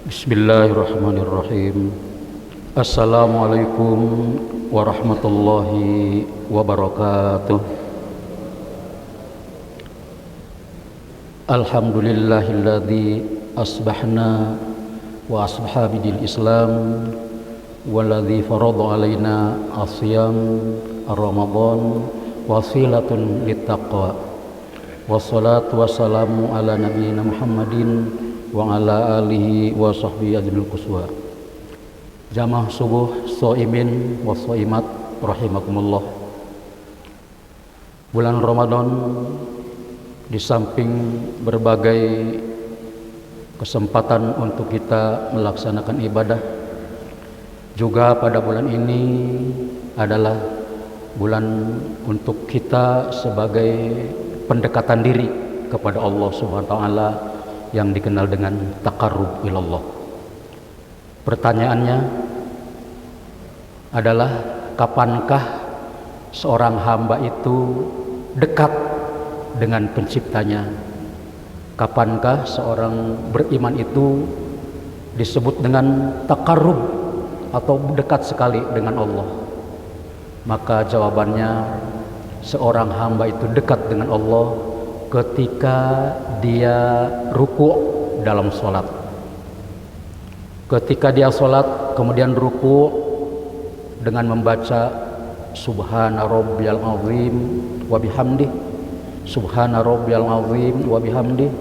Bismillahirrahmanirrahim. Assalamualaikum warahmatullahi wabarakatuh. Alhamdulillahilladzi asbahna wa asbaha bidil Islam walladzi farada alaina as-siyam ar-Ramadan wasilatun littaqwa. Wassalatu wassalamu ala nabiyyina Muhammadin wa ala alihi wa sahbihi ajma'in quswa. Jamaah subuh shaimin wa shaimat rahimakumullah. Bulan Ramadan di samping berbagai kesempatan untuk kita melaksanakan ibadah, juga pada bulan ini adalah bulan untuk kita sebagai pendekatan diri kepada Allah Subhanahu wa taala yang dikenal dengan taqarrub ilallah. Pertanyaannya adalah, kapankah seorang hamba itu dekat dengan penciptanya? Kapankah seorang beriman itu disebut dengan taqarrub atau dekat sekali dengan Allah? Maka jawabannya, seorang hamba itu dekat dengan Allah ketika dia ruku' dalam sholat. Ketika dia sholat kemudian ruku' dengan membaca Subhana rabbiyal azim wa bihamdih, Subhana rabbiyal azim wa bihamdih,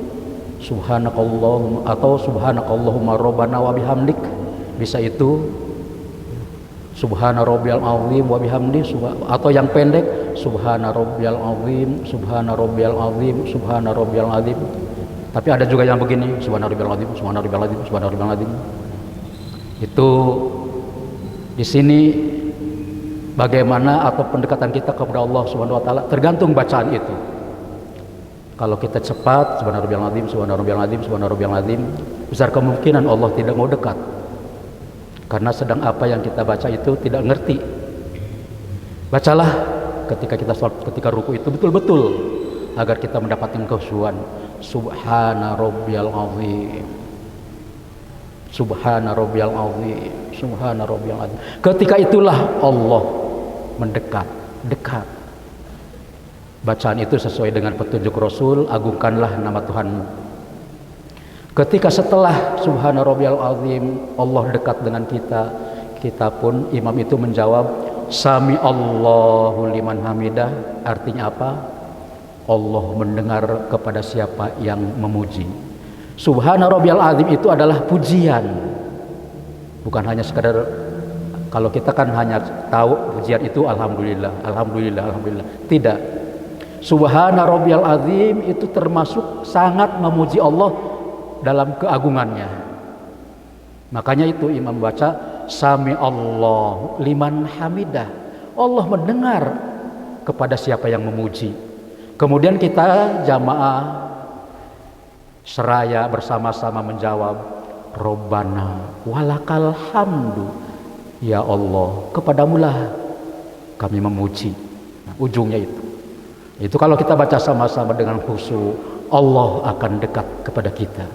Subhanakallahumma atau Subhanakallahumma rabbana wa bihamdik. Bisa itu Subhana rabbiyal azim wa bihamdi, atau yang pendek Subhana rabbiyal azim, Subhana rabbiyal azim, Subhana rabbiyal azim. Tapi ada juga yang begini, Subhana rabbiyal azim, Subhana rabbiyal azim, Subhana rabbiyal azim. Itu di sini bagaimana atau pendekatan kita kepada Allah Subhanahu wa taala tergantung bacaan itu. Kalau kita cepat Subhana rabbiyal azim, Subhana rabbiyal azim, Subhana rabbiyal azim, besar kemungkinan Allah tidak mau dekat. Karena sedang apa yang kita baca itu tidak ngerti. Bacalah ketika kita sholat, ketika ruku itu betul-betul agar kita mendapatkan kekhusyuan. Subhana rabbiyal azim, Subhana rabbiyal azim, Subhana rabbiyal azim. Ketika itulah Allah mendekat, dekat. Bacaan itu sesuai dengan petunjuk Rasul, agungkanlah nama Tuhanmu. Ketika setelah Subhana rabbiyal azim Allah dekat dengan kita, kita pun imam itu menjawab Sami Allahu liman hamidah. Artinya apa? Allah mendengar kepada siapa yang memuji. Subhana rabbiyal azim itu adalah pujian. Bukan hanya sekadar, kalau kita kan hanya tahu pujian itu alhamdulillah, alhamdulillah, alhamdulillah. Tidak. Subhana rabbiyal azim itu termasuk sangat memuji Allah dalam keagungannya. Makanya itu imam baca Sami Allah liman hamidah. Allah mendengar kepada siapa yang memuji. Kemudian kita jamaah seraya bersama-sama menjawab Robbana walakal hamdu. Ya Allah, kepadamulah kami memuji. Nah, ujungnya itu. Itu kalau kita baca sama-sama dengan khusyuk, Allah akan dekat kepada kita.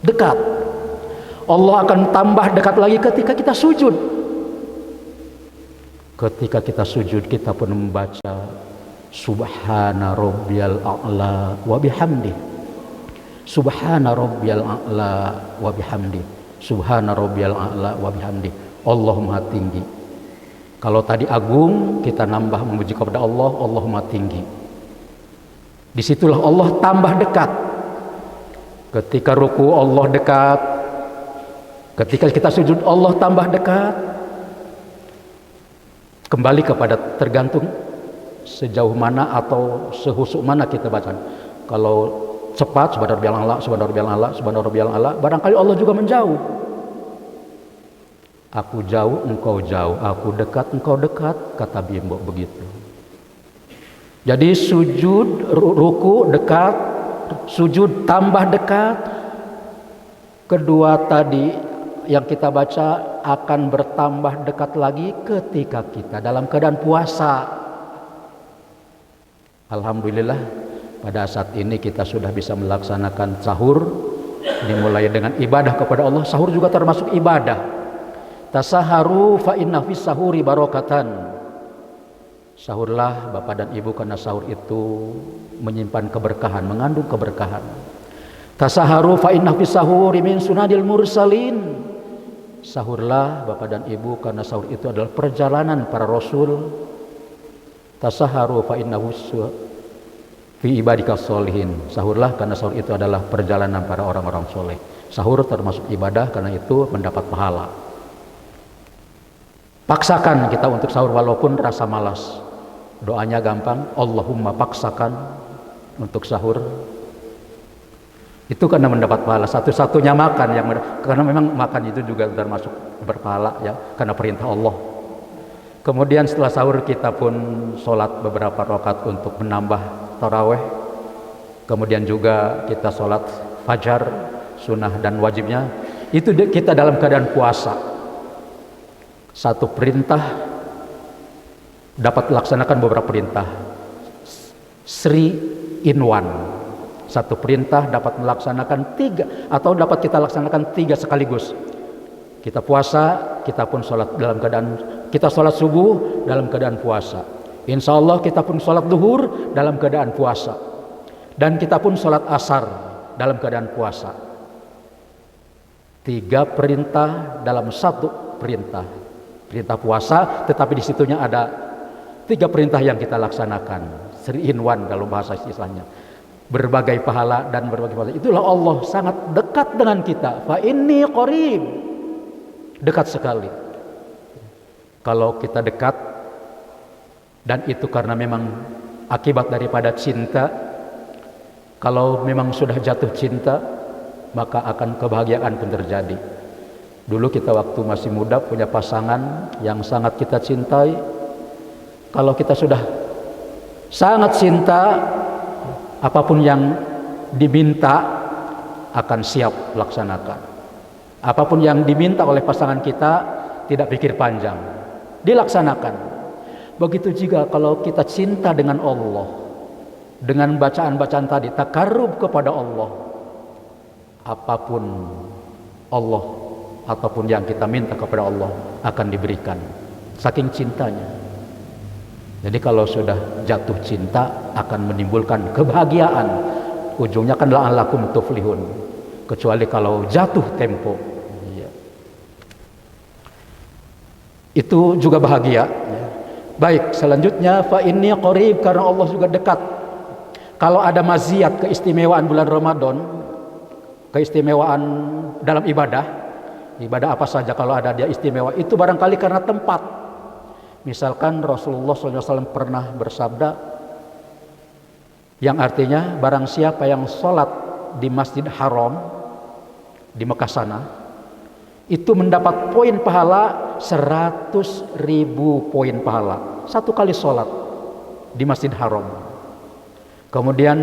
Dekat. Allah akan tambah dekat lagi ketika kita sujud. Ketika kita sujud, kita pun membaca Subhana rabbiyal a'la wa bihamdih, Subhana rabbiyal a'la wa bihamdih, Subhana rabbiyal a'la wa bihamdih. Allah Maha tinggi. Kalau tadi agung, kita nambah memuji kepada Allah, Allah Maha tinggi. Disitulah Allah tambah dekat. Ketika ruku Allah dekat, ketika kita sujud Allah tambah dekat. Kembali kepada tergantung sejauh mana atau sehusuk mana kita baca. Kalau cepat Subhana rabbiyal a'la, Subhana rabbiyal a'la, Subhana rabbiyal a'la, barangkali Allah juga menjauh. Aku jauh, engkau jauh, aku dekat, engkau dekat, kata Bimbo begitu. Jadi sujud, ruku dekat, sujud tambah dekat. Kedua tadi yang kita baca akan bertambah dekat lagi ketika kita dalam keadaan puasa. Alhamdulillah pada saat ini kita sudah bisa melaksanakan sahur dimulai dengan ibadah kepada Allah. Sahur juga termasuk ibadah. Tasaharu fa inna fis sahuri barokatan. Sahurlah Bapak dan Ibu, karena sahur itu menyimpan keberkahan, mengandung keberkahan. Tasaharu fa inna fis sahuri min sunadil mursalin. Sahurlah Bapak dan Ibu, karena sahur itu adalah perjalanan para rasul. Tasaharu fa innahu fi ibadikas solihin. Sahurlah karena sahur itu adalah perjalanan para orang-orang soleh. Sahur termasuk ibadah, karena itu mendapat pahala. Paksakan kita untuk sahur walaupun rasa malas. Doanya gampang, Allahumma paksakan untuk sahur. Itu karena mendapat pahala. Satu-satunya makan yang karena memang makan itu juga termasuk berpahala ya, karena perintah Allah. Kemudian setelah sahur kita pun sholat beberapa rakaat untuk menambah taraweh. Kemudian juga kita sholat fajar, sunnah dan wajibnya. Itu kita dalam keadaan puasa. Satu perintah dapat dilaksanakan beberapa perintah. 3 in 1. Satu perintah dapat melaksanakan 3, atau dapat kita laksanakan 3 sekaligus. Kita puasa, kita pun sholat dalam keadaan, kita sholat subuh dalam keadaan puasa. Insya Allah kita pun sholat duhur dalam keadaan puasa. Dan kita pun sholat asar dalam keadaan puasa. 3 perintah dalam 1 perintah. Perintah puasa, tetapi di situnya ada 3 perintah yang kita laksanakan. 3 in 1 kalau bahasa istilahnya. Berbagai pahala dan berbagai pahala. Itulah Allah sangat dekat dengan kita. Fa inni qarib. Dekat sekali. Kalau kita dekat, dan itu karena memang akibat daripada cinta. Kalau memang sudah jatuh cinta, maka akan kebahagiaan pun terjadi. Dulu kita waktu masih muda punya pasangan yang sangat kita cintai. Kalau kita sudah sangat cinta, apapun yang diminta akan siap laksanakan. Apapun yang diminta oleh pasangan kita tidak pikir panjang, dilaksanakan. Begitu juga kalau kita cinta dengan Allah, dengan bacaan-bacaan tadi, takarrub kepada Allah, apapun Allah ataupun yang kita minta kepada Allah akan diberikan, saking cintanya. Jadi kalau sudah jatuh cinta akan menimbulkan kebahagiaan, ujungnya kan la'allakum tuflihun, kecuali kalau jatuh tempo ya. Itu juga bahagia ya. Baik, selanjutnya fa inni qarib, karena Allah juga dekat. Kalau ada maziat, keistimewaan bulan Ramadan, keistimewaan dalam ibadah apa saja kalau ada dia istimewa, itu barangkali karena tempat. Misalkan Rasulullah SAW pernah bersabda, yang artinya barang siapa yang sholat di Masjid Haram di Mekah sana, itu mendapat poin pahala 100.000 poin pahala satu kali sholat di Masjid Haram. Kemudian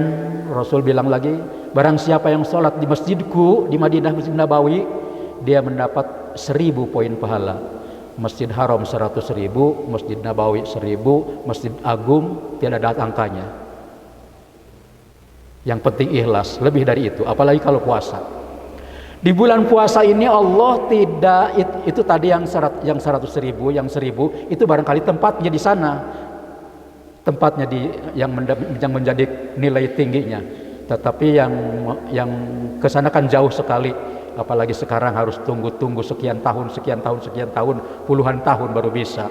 Rasul bilang lagi, barang siapa yang sholat di masjidku di Madinah, Masjid Nabawi, dia mendapat 1.000 poin pahala. Masjid Haram 100.000, Masjid Nabawi 1.000, Masjid Agung tidak ada angkanya. Yang penting ikhlas, lebih dari itu, apalagi kalau puasa. Di bulan puasa ini Allah tidak, itu tadi yang 100.000, yang 1.000 itu barangkali tempatnya di sana, tempatnya yang menjadi nilai tingginya. Tetapi yang kesana kan jauh sekali, apalagi sekarang harus tunggu sekian tahun, puluhan tahun baru bisa.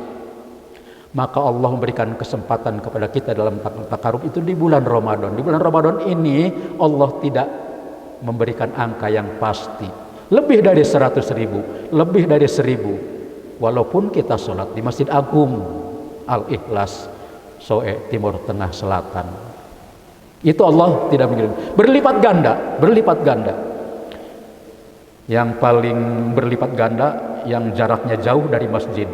Maka Allah memberikan kesempatan kepada kita dalam takarub itu di bulan Ramadan. Di bulan Ramadan ini Allah tidak memberikan angka yang pasti, lebih dari 100.000, lebih dari 1.000, walaupun kita sholat di Masjid Agung Al-Ikhlas, Soe, Timur Tengah Selatan, itu Allah tidak mengirim. Berlipat ganda. Yang paling berlipat ganda yang jaraknya jauh dari masjid,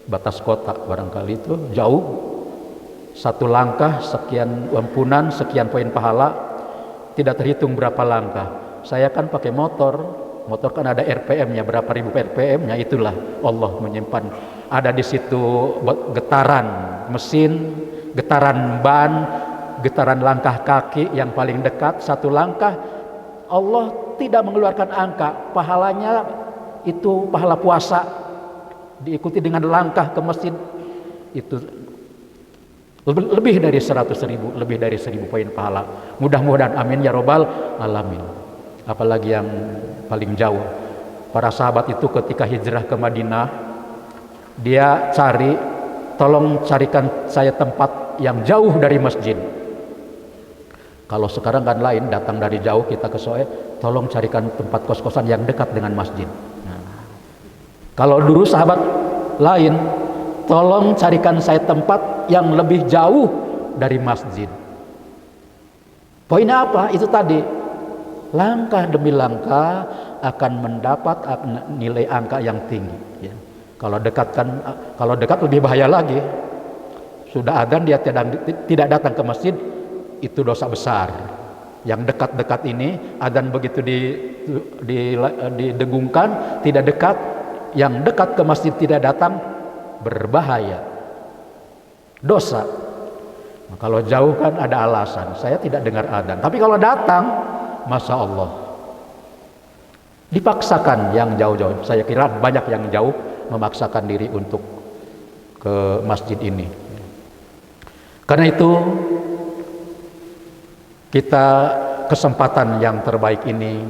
batas kota barangkali itu jauh, satu langkah sekian ampunan, sekian poin pahala. Tidak terhitung berapa langkah. Saya kan pakai motor kan ada RPM-nya, berapa ribu RPM-nya, itulah Allah menyimpan. Ada di situ getaran mesin, getaran ban, getaran langkah kaki yang paling dekat, satu langkah Allah tidak mengeluarkan angka, pahalanya itu pahala puasa diikuti dengan langkah ke masjid itu lebih dari 100.000, lebih dari 1.000 poin pahala. Mudah-mudahan amin ya robbal alamin. Apalagi yang paling jauh, para sahabat itu ketika hijrah ke Madinah, dia cari, tolong carikan saya tempat yang jauh dari masjid. Kalau sekarang kan lain, datang dari jauh kita ke Soe, tolong carikan tempat kos-kosan yang dekat dengan masjid. Nah, kalau dulu sahabat lain, tolong carikan saya tempat yang lebih jauh dari masjid. Poinnya apa? Itu tadi, langkah demi langkah akan mendapat nilai angka yang tinggi. Ya. Kalau dekat lebih bahaya lagi. Sudah adzan dia tidak datang ke masjid, itu dosa besar. Yang dekat-dekat ini adzan begitu didengungkan tidak dekat, yang dekat ke masjid tidak datang, berbahaya, dosa. Nah, kalau jauh kan ada alasan, saya tidak dengar adzan. Tapi kalau datang, masya Allah, dipaksakan yang jauh-jauh. Saya kira banyak yang jauh memaksakan diri untuk ke masjid ini. Karena itu kita kesempatan yang terbaik ini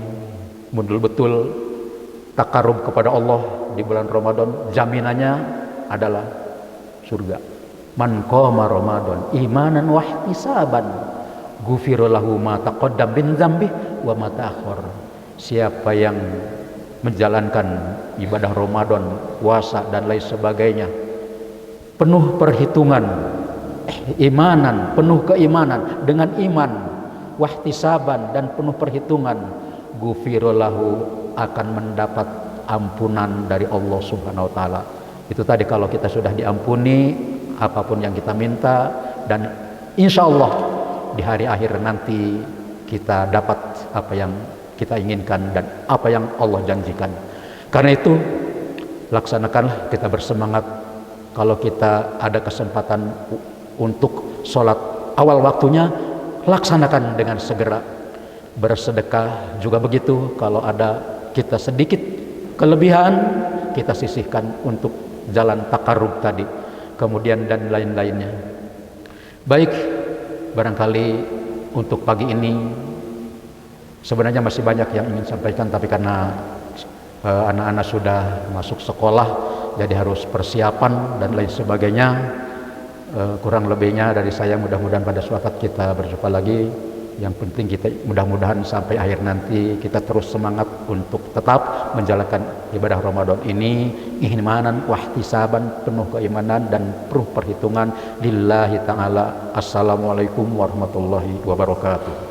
betul-betul takarub kepada Allah di bulan Ramadan, jaminannya adalah surga. Man qama Ramadan imanan wa ihtisaban ghufira lahu ma taqaddam min dzambi wa ma ta'akhkhar. Siapa yang menjalankan ibadah Ramadan, puasa dan lain sebagainya penuh perhitungan, imanan, penuh keimanan, dengan iman, wahtisaban dan penuh perhitungan, ghufira lahu, akan mendapat ampunan dari Allah Subhanahu wa taala. Itu tadi, kalau kita sudah diampuni apapun yang kita minta, dan insya Allah di hari akhir nanti kita dapat apa yang kita inginkan dan apa yang Allah janjikan. Karena itu laksanakanlah, kita bersemangat. Kalau kita ada kesempatan untuk sholat awal waktunya, laksanakan dengan segera. Bersedekah juga begitu, kalau ada kita sedikit kelebihan, kita sisihkan untuk jalan takarub tadi, kemudian dan lain-lainnya. Baik, barangkali untuk pagi ini sebenarnya masih banyak yang ingin sampaikan, tapi karena anak-anak sudah masuk sekolah, jadi harus persiapan dan lain sebagainya. Kurang lebihnya dari saya, mudah-mudahan pada suatu saat kita berjumpa lagi. Yang penting kita mudah-mudahan sampai akhir nanti kita terus semangat untuk tetap menjalankan ibadah Ramadan ini imanan wahtisaban, penuh keimanan dan penuh perhitungan lillahi ta'ala. Assalamualaikum warahmatullahi wabarakatuh.